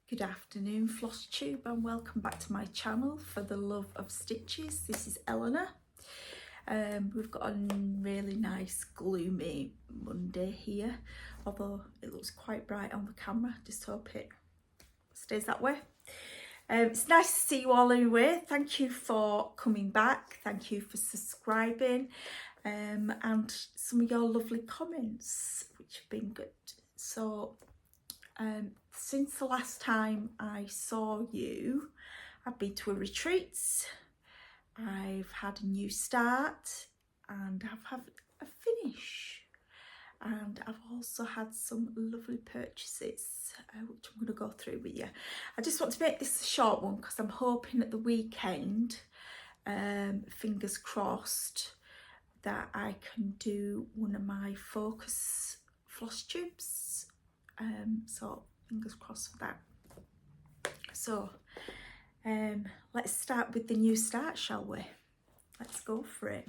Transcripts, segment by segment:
Good afternoon, Flosstube, and welcome back to my channel for the love of stitches. This is Eleanor. We've got a really nice gloomy Monday here, although it looks quite bright on the camera. Just hope it stays that way. It's nice to see you all anyway. Thank you for coming back. Thank you for subscribing, and some of your lovely comments, which have been good. So since the last time I saw you, I've been to a retreat, I've had a new start, and I've had a finish, and I've also had some lovely purchases, which I'm going to go through with you. I just want to make this a short one because I'm hoping at the weekend, fingers crossed, that I can do one of my focus floss tubes. So fingers crossed for that. So let's start with the new start, shall we? Let's go for it.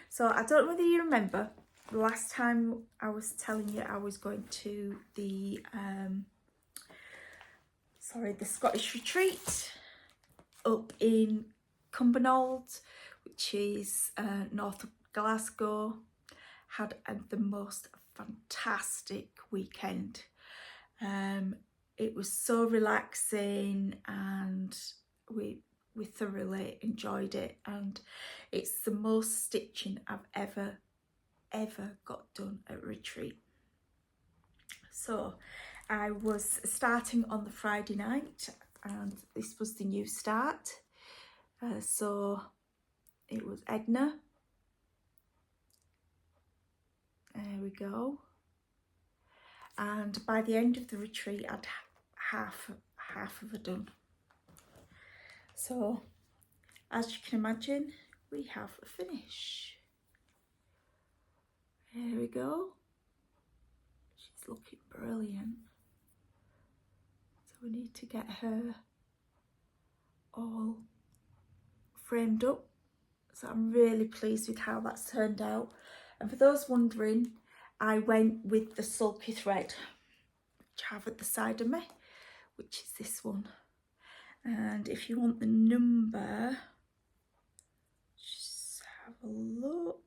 So I don't know whether you remember the last time I was telling you I was going to the Scottish retreat up in Cumbernauld, which is north of Glasgow. Had the most fantastic weekend. It was so relaxing, and we thoroughly enjoyed it, and it's the most stitching I've ever got done at retreat. So I was starting on the Friday night, and this was the new start. So it was Edna. There we go. And by the end of the retreat, I'd half of it done. So as you can imagine, we have a finish. There we go. She's looking brilliant. So we need to get her all framed up. So I'm really pleased with how that's turned out. And for those wondering, I went with the sulky thread, which I have at the side of me, which is this one. And if you want the number, just have a look.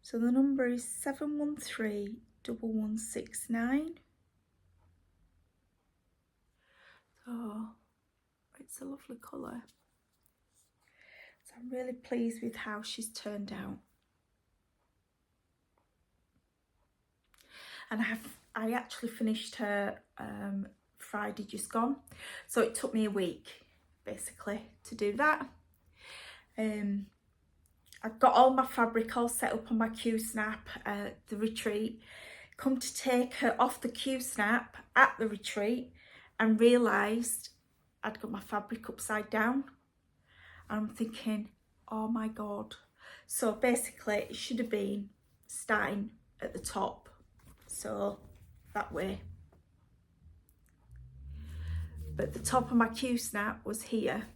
So the number is 7131169. So it's a lovely colour. So I'm really pleased with how she's turned out. And I actually finished her Friday just gone, so it took me a week basically to do that. I've got all my fabric all set up on my Q-snap at the retreat. Come to take her off the Q-snap at the retreat and realised I'd got my fabric upside down. And I'm thinking, oh my god. So basically it should have been starting at the top, so that way. But the top of my Q-snap was here,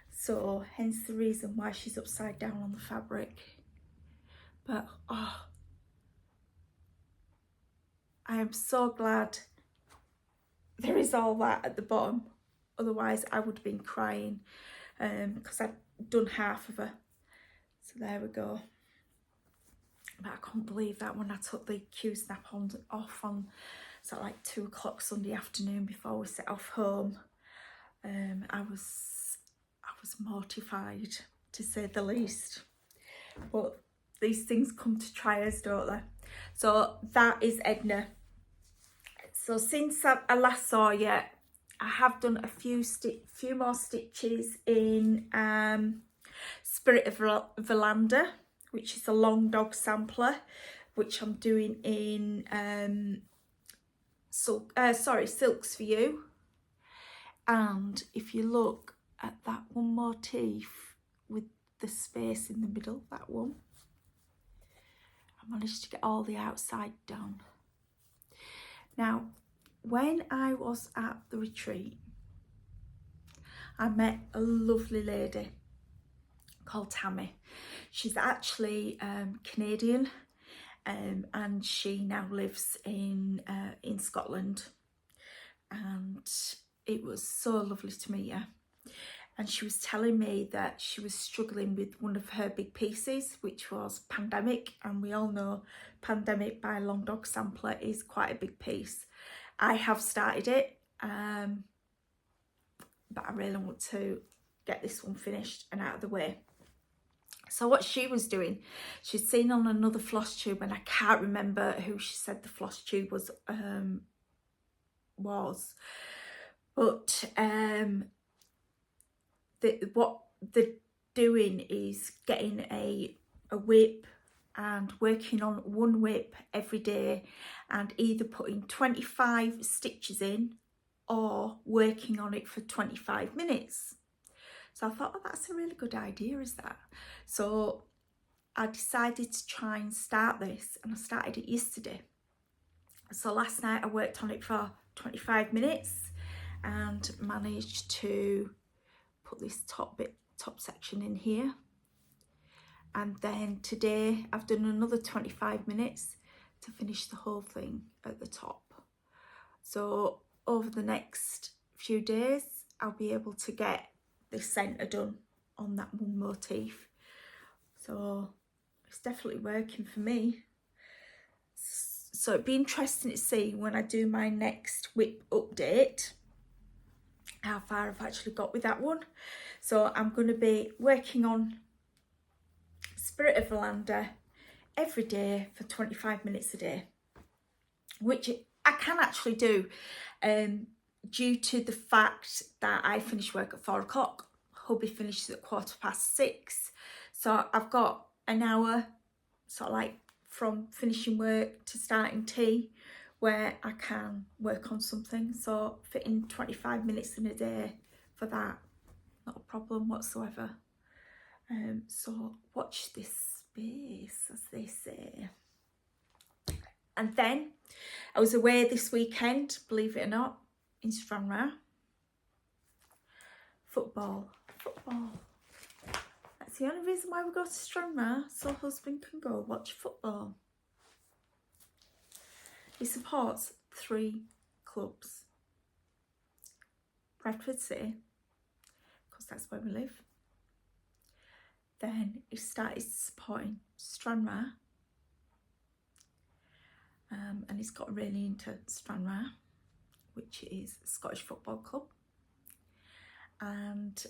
so hence the reason why she's upside down on the fabric. But oh, I am so glad there is all that at the bottom, otherwise I would have been crying, because I've done half of her. So there we go. But I couldn't believe that when I took the Q-snap off on sort of like 2 o'clock Sunday afternoon before we set off home. I was mortified, to say the least. But these things come to try us, don't they? So that is Edna. So since I last saw you, I have done a few more stitches in Spirit of Verlander, which is a long dog sampler, which I'm doing in Silks for You. And if you look at that one motif with the space in the middle, that one, I managed to get all the outside done. Now, when I was at the retreat, I met a lovely lady called Tammy. She's actually Canadian, and she now lives in Scotland. and it was so lovely to meet her. And she was telling me that she was struggling with one of her big pieces, which was Pandemic. And we all know Pandemic by Long Dog Sampler is quite a big piece. I have started it, but I really want to get this one finished and out of the way. So what she was doing, she'd seen on another Flosstube, and I can't remember who she said the Flosstube was, but what they're doing is getting a whip and working on one whip every day, and either putting 25 stitches in or working on it for 25 minutes. So I thought, oh, that's a really good idea, is that? So I decided to try and start this, and I started it yesterday. So last night I worked on it for 25 minutes and managed to put this top section in here. And then today I've done another 25 minutes to finish the whole thing at the top. So over the next few days I'll be able to get this centre done on that one motif. So it's definitely working for me. So it'd be interesting to see when I do my next whip update how far I've actually got with that one. So I'm going to be working on Spirit of Verlander every day for 25 minutes a day, which I can actually do due to the fact that I finish work at 4 o'clock. Hubby finishes at 6:15. So I've got an hour, sort of like from finishing work to starting tea, where I can work on something. So fitting 25 minutes in a day for that, not a problem whatsoever. So watch this space, as they say. And then I was away this weekend, believe it or not, in Stranraer. Football. That's the only reason why we go to Stranraer, so husband can go watch football. He supports 3 clubs. Bradford City, because that's where we live. Then he started supporting Stranraer, and he's got really into Stranraer, which is a Scottish football club. And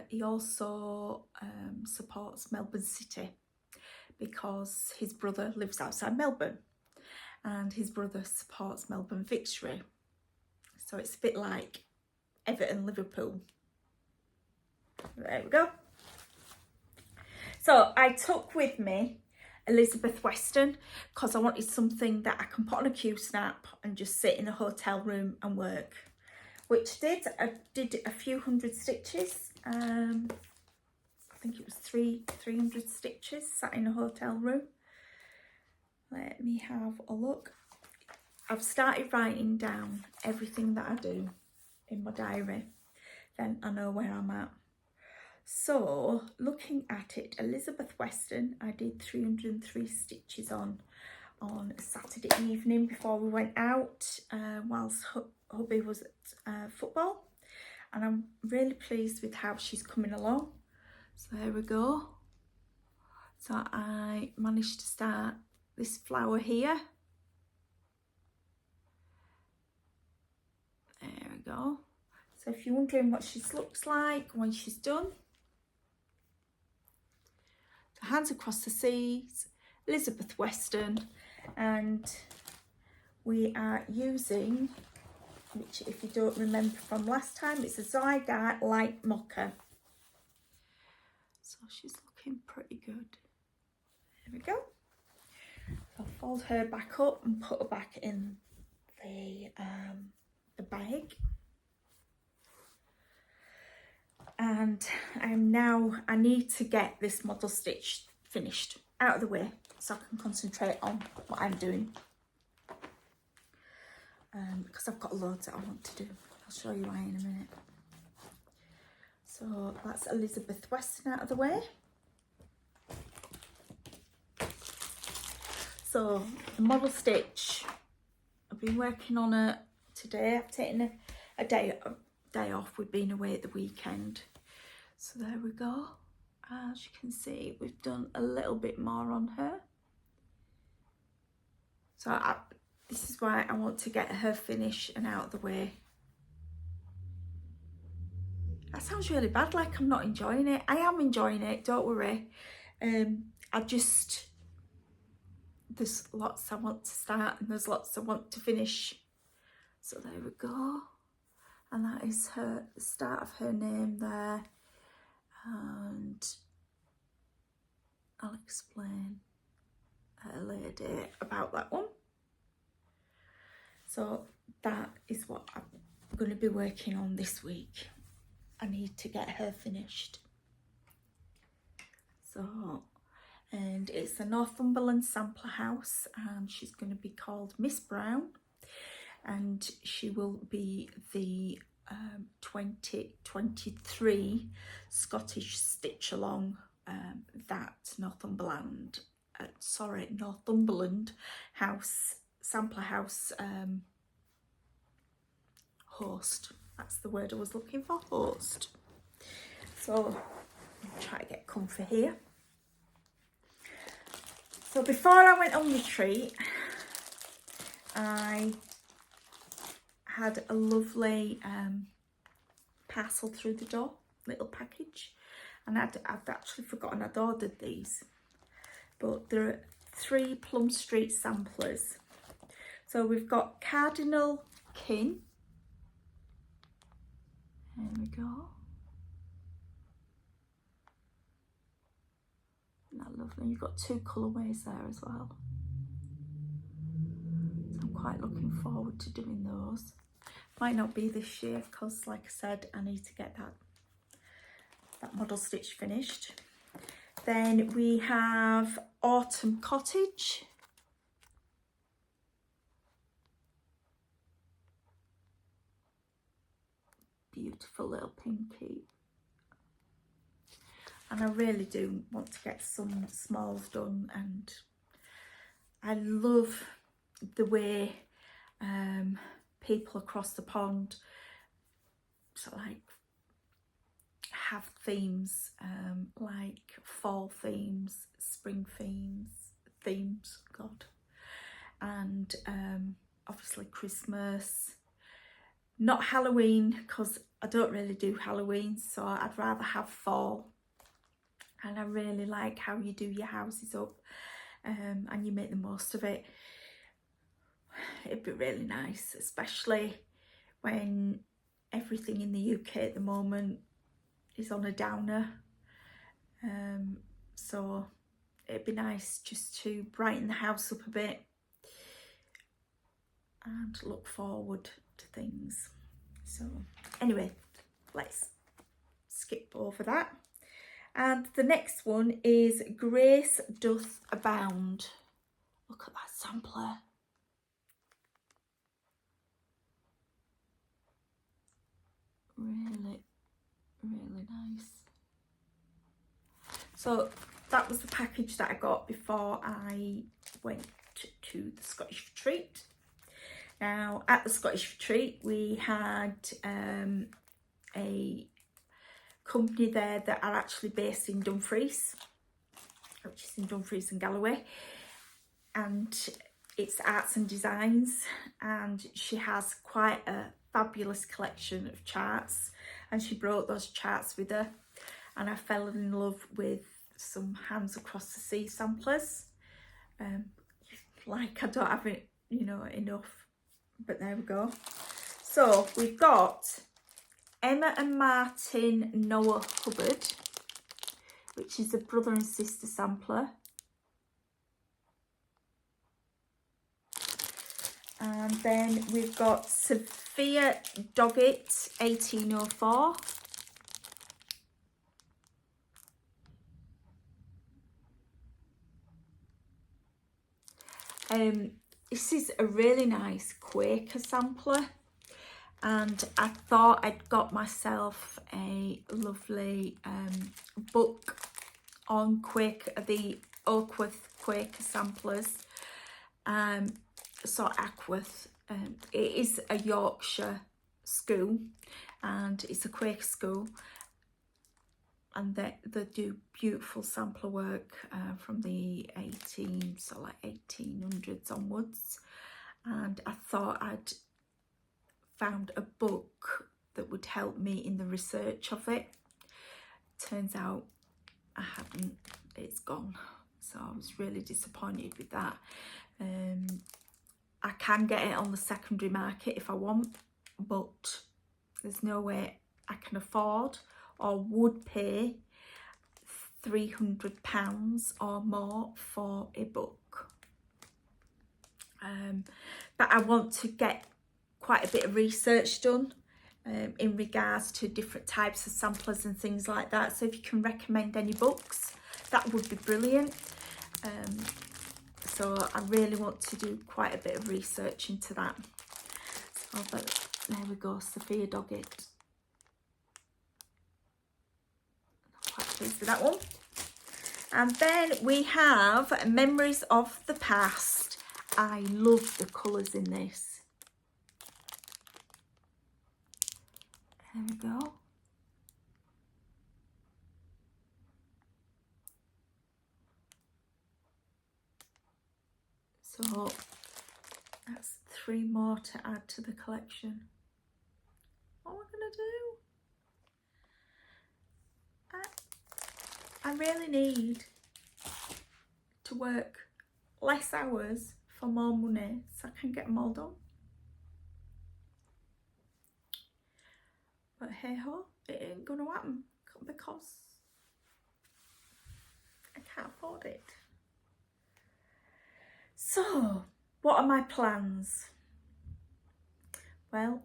he also supports Melbourne City, because his brother lives outside Melbourne, and his brother supports Melbourne Victory. So it's a bit like Everton, Liverpool. There we go. So I took with me Elizabeth Weston, because I wanted something that I can put on a Q-snap and just sit in a hotel room and work, which I did a few hundred stitches. I think it was 300 stitches, sat in a hotel room. Let me have a look. I've started writing down everything that I do in my diary, then I know where I'm at. So looking at it, Elizabeth Weston, I did 303 stitches on Saturday evening before we went out, whilst hubby was at football, and I'm really pleased with how she's coming along. So there we go. So I managed to start this flower here. There we go. So if you're wondering what she looks like when she's done. So Hands Across the Seas, Elizabeth Weston, and we are using, which if you don't remember from last time, it's a Zygarde Light Mocha. So she's looking pretty good. There we go. I'll fold her back up and put her back in the bag. And I need to get this model stitch finished, out of the way, so I can concentrate on what I'm doing. Because I've got loads that I want to do. I'll show you why in a minute. So that's Elizabeth Weston out of the way. So the model stitch, I've been working on it today. I've taken a day off. We've been away at the weekend. So there we go. As you can see, we've done a little bit more on her. So this is why I want to get her finished and out of the way. That sounds really bad, like I'm not enjoying it. I am enjoying it, don't worry. There's lots I want to start and there's lots I want to finish. So there we go. And that is the start of her name there. And I'll explain at a later date about that one. So that is what I'm going to be working on this week. I need to get her finished. So, and it's a Northumberland sampler house, and she's going to be called Miss Brown, and she will be the 2023 Scottish Stitch Along that Northumberland house sampler house host. That's the word I was looking for, host. So I'll try to get comfy here. So before I went on retreat, I had a lovely parcel through the door, little package, and I'd actually forgotten I'd ordered these. But there are 3 Plum Street samplers. So we've got Cardinal Kin. There we go. Isn't that lovely? You've got 2 colourways there as well. So I'm quite looking forward to doing those. Might not be this year because, like I said, I need to get that model stitch finished. Then we have Autumn Cottage. Beautiful little pinky. And I really do want to get some smalls done, and I love the way people across the pond sort of like have themes, like fall themes, spring themes, God, and obviously Christmas. Not Halloween, because I don't really do Halloween, so I'd rather have fall. And I really like how you do your houses up and you make the most of it. It'd be really nice, especially when everything in the UK at the moment is on a downer. So it'd be nice just to brighten the house up a bit and look forward to things. So anyway, let's skip over that. And the next one is Grace Doth Abound. Look at that sampler. Really, really nice. So that was the package that I got before I went to the Scottish retreat. Now, at the Scottish retreat, we had a company there that are actually based in Dumfries, which is in Dumfries and Galloway, and it's Arts and Designs, and she has quite a fabulous collection of charts, and she brought those charts with her, and I fell in love with some Hands Across the Sea samplers. Like I don't have it, you know, enough. But there we go. So we've got Emma and Martin Noah Hubbard, which is a brother and sister sampler. And then we've got Sophia Doggett 1804. This is a really nice Quaker sampler, and I thought I'd got myself a lovely book on Quaker, the Oakworth Quaker samplers. So Ackworth It is a Yorkshire school, and it's a Quaker school, and they do beautiful sampler work from the 1800s onwards. And I thought I'd found a book that would help me in the research of it. Turns out I haven't, it's gone, so I was really disappointed with that. I can get it on the secondary market if I want, but there's no way I can afford or would pay £300 or more for a book. But I want to get quite a bit of research done in regards to different types of samplers and things like that. So if you can recommend any books, that would be brilliant. So I really want to do quite a bit of research into that. So, but there we go, Sophia Doggett. Not quite pleased with that one. And then we have Memories of the Past. I love the colours in this. There we go. So that's 3 more to add to the collection. What am I going to do? I really need to work less hours for more money so I can get them all done. But hey ho, it ain't going to happen because I can't afford it. So, what are my plans? Well,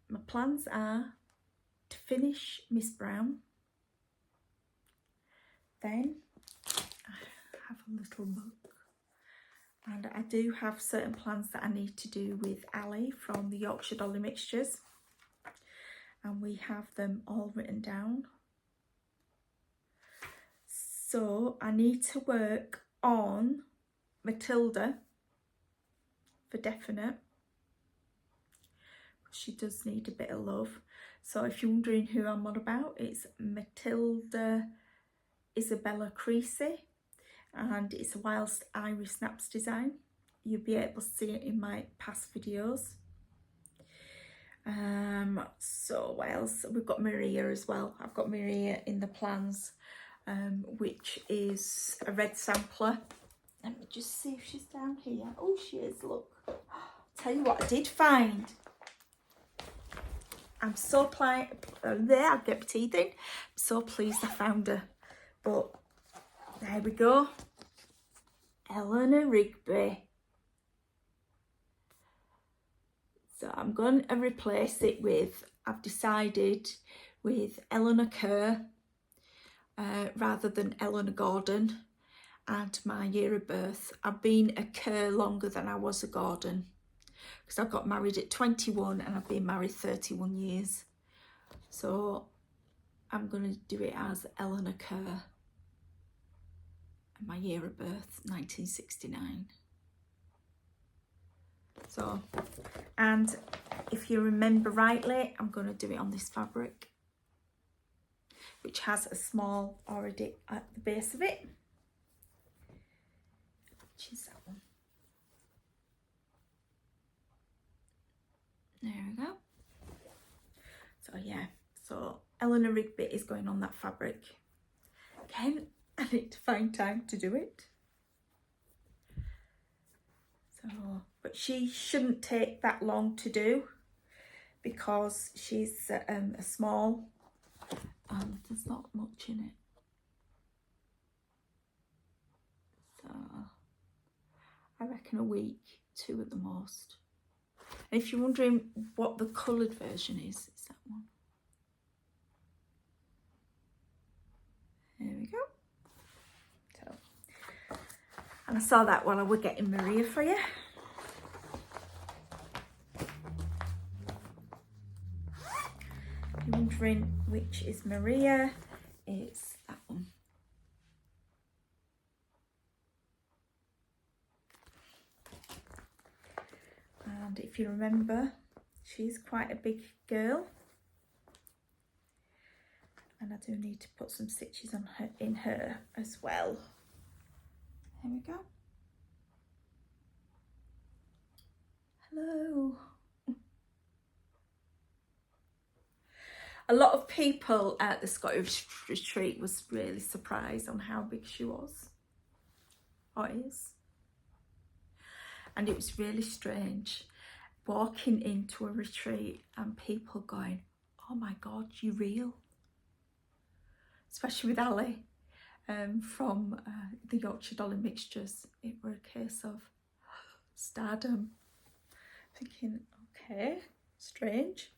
my plans are to finish Miss Brown. Then I have a little book. And I do have certain plans that I need to do with Ali from the Yorkshire Dolly Mixtures. And we have them all written down. So I need to work on Matilda for definite. She does need a bit of love. So if you're wondering who I'm on about, it's Matilda Isabella Creasy, and it's a Whilst Iris Snaps design. You'll be able to see it in my past videos. So what else? We've got Maria as well. I've got Maria in the plans, which is a red sampler. Let me just see if she's down here. Oh, she is, look. Tell you what I did find. I'm so pleased. There, I'll get my teeth in. I'm so pleased I found her. But there we go. Eleanor Rigby. So I'm going to replace it with, I've decided, with Eleanor Kerr rather than Eleanor Gordon, and my year of birth. I've been a Kerr longer than I was a Gordon, because I got married at 21 and I've been married 31 years. So I'm going to do it as Eleanor Kerr. And my year of birth, 1969. So, and if you remember rightly, I'm going to do it on this fabric, which has a small already at the base of it, which is that one. There we go. So yeah, so Eleanor Rigby is going on that fabric. Again, I need to find time to do it. So, but she shouldn't take that long to do because she's a small and there's not much in it. So I reckon a week, 2 at the most. And if you're wondering what the coloured version is, it's that one. There we go. So, and I saw that while I was getting Maria for you. If you're wondering which is Maria, it's that one. And if if you remember, she's quite a big girl. And I do need to put some stitches on her, in her as well. There we go. Hello. A lot of people at the Scottish retreat was really surprised on how big she was, or is. And it was really strange walking into a retreat and people going, oh my God, you're real. Especially with Ali from the Yorkshire Dolly Mixtures. It were a case of stardom. Thinking, okay, strange.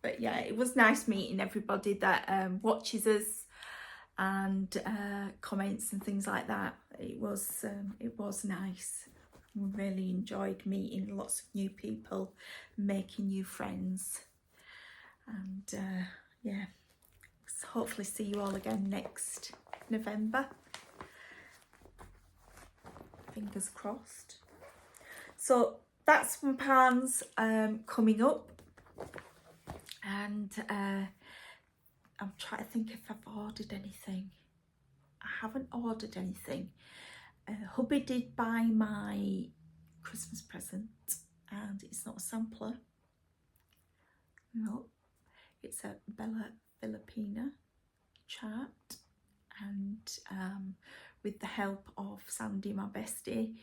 But yeah, it was nice meeting everybody that watches us and comments and things like that. It was nice. We really enjoyed meeting lots of new people, making new friends, and yeah, so hopefully see you all again next November. Fingers crossed. So that's my plans coming up, and I'm trying to think if I've ordered anything. I haven't ordered anything. Hubby did buy my Christmas present, and it's not a sampler. No, it's a Bella Filipina chart, and with the help of Sandy, my bestie,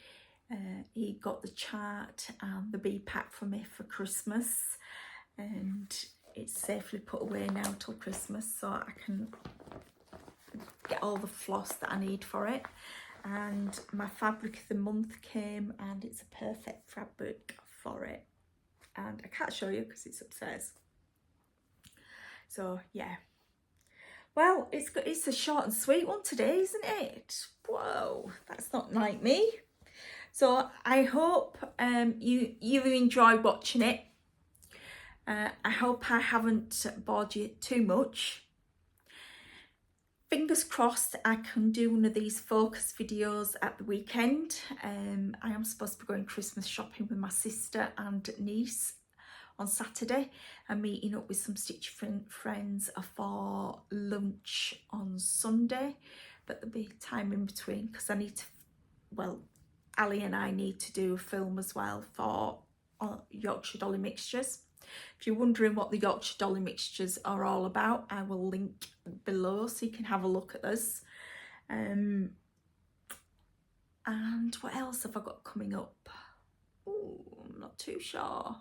he got the chart and the bee pack for me for Christmas, and it's safely put away now till Christmas, so I can get all the floss that I need for it. And my fabric of the month came, and it's a perfect fabric for it, and I can't show you because it's upstairs. So yeah, well, it's a short and sweet one today, isn't it? Whoa, that's not like me. So I hope you enjoy watching it. I hope I haven't bored you too much. Fingers crossed I can do one of these focus videos at the weekend. I am supposed to be going Christmas shopping with my sister and niece on Saturday, and meeting up with some stitch friends for lunch on Sunday, but there'll be time in between because I need to, well, Ali and I need to do a film as well for Yorkshire Dolly Mixtures. If you're wondering what the Yorkshire Dolly Mixtures are all about, I will link below so you can have a look at this. And what else have I got coming up? Oh, I'm not too sure.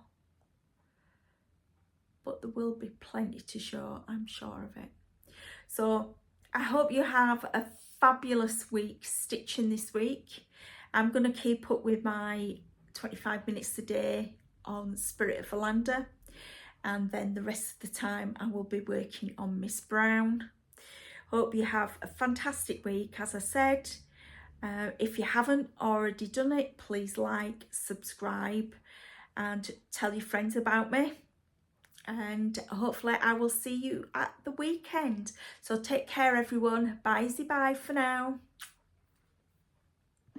But there will be plenty to show, I'm sure of it. So I hope you have a fabulous week stitching this week. I'm going to keep up with my 25 minutes a day on Spirit of Philander, and then the rest of the time I will be working on Miss Brown. Hope you have a fantastic week. As I said, if you haven't already done it, please like, subscribe and tell your friends about me, and hopefully I will see you at the weekend. So take care everyone. Bye for now.